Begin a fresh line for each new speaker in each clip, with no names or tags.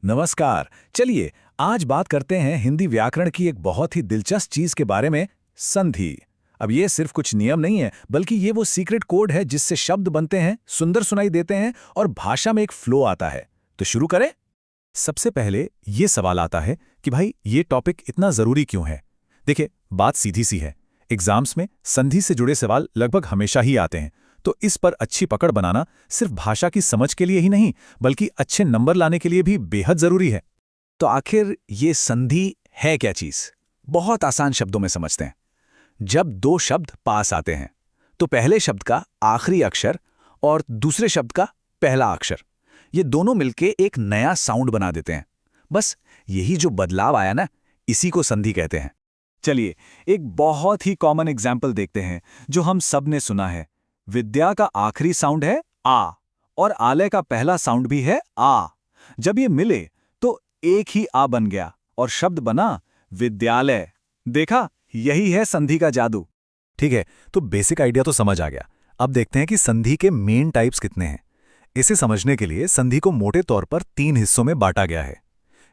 नमस्कार। चलिए आज बात करते हैं हिंदी व्याकरण की एक बहुत ही दिलचस्प चीज के बारे में, संधि। अब ये सिर्फ कुछ नियम नहीं है, बल्कि ये वो सीक्रेट कोड है जिससे शब्द बनते हैं, सुंदर सुनाई देते हैं और भाषा में एक फ्लो आता है। तो शुरू करें। सबसे पहले ये सवाल आता है कि भाई ये टॉपिक इतना जरूरी क्यों है। देखिए, बात सीधी सी है। एग्जाम्स में संधि से जुड़े सवाल लगभग हमेशा ही आते हैं, तो इस पर अच्छी पकड़ बनाना सिर्फ भाषा की समझ के लिए ही नहीं, बल्कि अच्छे नंबर लाने के लिए भी बेहद जरूरी है। तो आखिर ये संधि है क्या चीज? बहुत आसान शब्दों में समझते हैं। जब दो शब्द पास आते हैं, तो पहले शब्द का आखिरी अक्षर और दूसरे शब्द का पहला अक्षर, ये दोनों मिलके एक नया साउंड बना देते हैं। बस यही जो बदलाव आया ना, इसी को संधि कहते हैं। चलिए एक बहुत ही कॉमन एग्जाम्पल देखते हैं जो हम सब ने सुना है। विद्या का आखिरी साउंड है आ और आलय का पहला साउंड भी है आ। जब ये मिले तो एक ही आ बन गया और शब्द बना विद्यालय। देखा, यही है संधि का जादू।
ठीक है, तो बेसिक आइडिया तो समझ आ गया। अब देखते हैं कि संधि के मेन टाइप्स कितने हैं। इसे समझने के लिए संधि को मोटे तौर पर 3 हिस्सों में बांटा गया है।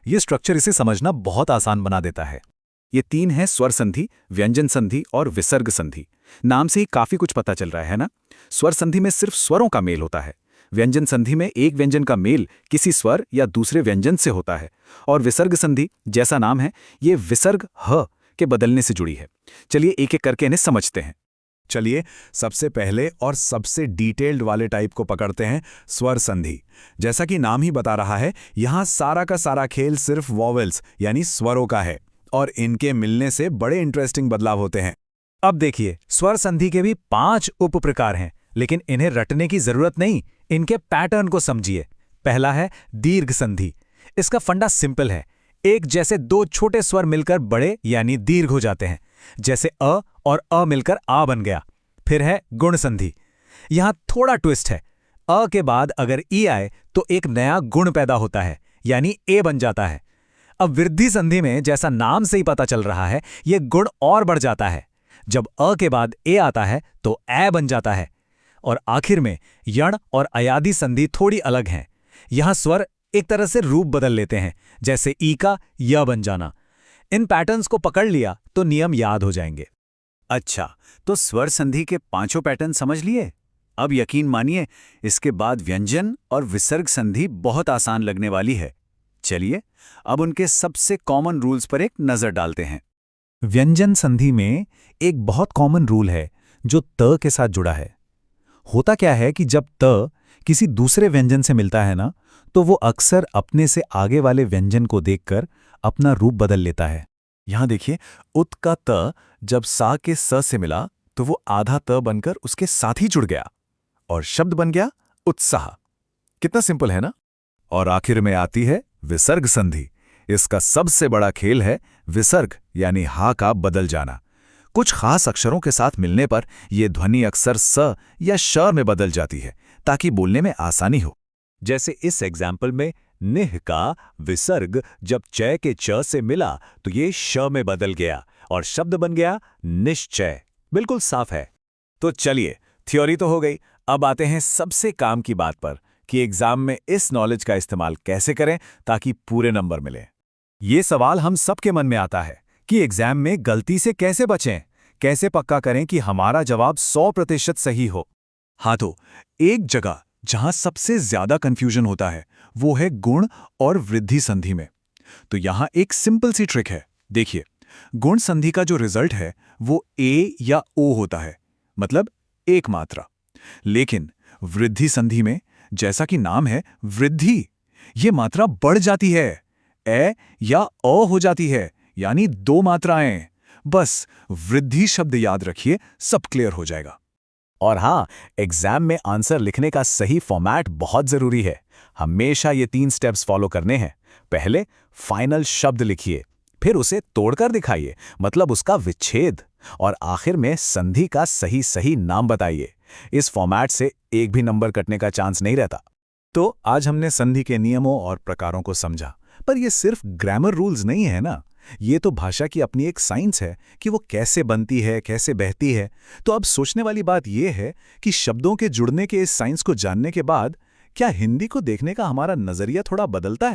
ये स्ट्रक्चर इसे समझना बहुत आसान बना देता है।
ये 3 हैं: स्वर संधि, व्यंजन संधि और विसर्ग संधि। नाम से ही काफी कुछ पता चल रहा है ना। स्वर संधि में सिर्फ स्वरों का मेल होता है। व्यंजन संधि में एक व्यंजन का मेल किसी स्वर या दूसरे व्यंजन से होता है। और विसर्ग संधि, जैसा नाम है, ये विसर्ग ह के बदलने से जुड़ी है। चलिए एक एक करके इन्हें समझते हैं।
चलिए सबसे पहले और सबसे डिटेल्ड वाले टाइप को पकड़ते हैं, स्वर संधि। जैसा कि नाम ही बता रहा है, यहाँ सारा का सारा खेल सिर्फ वॉवेल्स यानी स्वरों का है और इनके मिलने से बड़े इंटरेस्टिंग बदलाव होते हैं।
अब देखिए, स्वर संधि के भी 5 उप प्रकार हैं, लेकिन इन्हें रटने की जरूरत नहीं, इनके पैटर्न को समझिए। पहला है दीर्घ संधि। इसका फंडा सिंपल है। एक जैसे दो छोटे स्वर मिलकर बड़े यानी दीर्घ हो जाते हैं, जैसे अ और अ मिलकर आ बन गया। फिर है गुण संधि। यहां थोड़ा ट्विस्ट है। अ के बाद अगर ई आए तो एक नया गुण पैदा होता है, यानी ए बन जाता है। अब वृद्धि संधि में, जैसा नाम से ही पता चल रहा है, यह गुण और बढ़ जाता है। जब अ के बाद ए आता है तो ए बन जाता है। और आखिर में यण और अयादि संधि थोड़ी अलग हैं। यहां स्वर एक तरह से रूप बदल लेते हैं, जैसे ई का य बन जाना। इन पैटर्न्स को पकड़ लिया तो नियम याद हो जाएंगे।
अच्छा, तो स्वर संधि के 5 पैटर्न समझ लिए। अब यकीन मानिए, इसके बाद व्यंजन और विसर्ग संधि बहुत आसान लगने वाली है। चलिए अब उनके सबसे कॉमन रूल्स पर एक नजर डालते हैं। व्यंजन संधि में एक बहुत कॉमन रूल है जो त के साथ जुड़ा है। होता क्या है कि जब त किसी दूसरे व्यंजन से मिलता है ना, तो वो अक्सर अपने से आगे वाले व्यंजन को देखकर अपना रूप बदल लेता है। यहां देखिए, उत का त जब सा के स से मिला तो वो आधा त बनकर उसके साथ ही जुड़ गया और शब्द बन गया उत्साह। कितना सिंपल है ना। और आखिर में आती है विसर्ग संधि। इसका सबसे बड़ा खेल है विसर्ग यानी हा का बदल जाना। कुछ खास अक्षरों के साथ मिलने पर यह ध्वनि अक्सर स या श में बदल जाती है, ताकि बोलने में आसानी हो।
जैसे इस एग्जाम्पल में निह का विसर्ग जब च के च से मिला तो ये श में बदल गया और शब्द बन गया निश्चय। बिल्कुल साफ है। तो चलिए, थ्योरी तो हो गई। अब आते हैं सबसे काम की बात पर कि एग्जाम में इस नॉलेज का इस्तेमाल कैसे करें ताकि पूरे नंबर मिले। ये सवाल हम सबके मन में आता है कि एग्जाम में गलती से कैसे बचें, कैसे पक्का करें कि हमारा जवाब 100% सही हो। हाँ, तो एक जगह जहां सबसे ज्यादा कंफ्यूजन होता है वो है गुण और वृद्धि संधि में। तो यहां एक सिंपल सी ट्रिक है। देखिए, गुण संधि का जो रिजल्ट है वो ए या ओ होता है, मतलब एक मात्रा। लेकिन वृद्धि संधि में, जैसा कि नाम है वृद्धि, ये मात्रा बढ़ जाती है, ए या अ हो जाती है, यानी 2 मात्राएं। बस वृद्धि शब्द याद रखिए, सब क्लियर हो जाएगा। और हाँ, एग्जाम में आंसर लिखने का सही फॉर्मेट बहुत जरूरी है। हमेशा ये 3 स्टेप्स फॉलो करने हैं। पहले फाइनल शब्द लिखिए, फिर उसे तोड़कर दिखाइए, मतलब उसका विच्छेद, और आखिर में संधि का सही सही नाम बताइए। इस फॉर्मेट से एक भी नंबर कटने का चांस नहीं रहता। तो आज हमने संधि के नियमों और प्रकारों को समझा, पर ये सिर्फ ग्रामर रूल्स नहीं है ना। ये तो भाषा की अपनी एक साइंस है कि वो कैसे बनती है, कैसे बहती है। तो अब सोचने वाली बात यह है कि शब्दों के जुड़ने के इस साइंस को जानने के बाद क्या हिंदी को देखने का हमारा नजरिया थोड़ा बदलता है?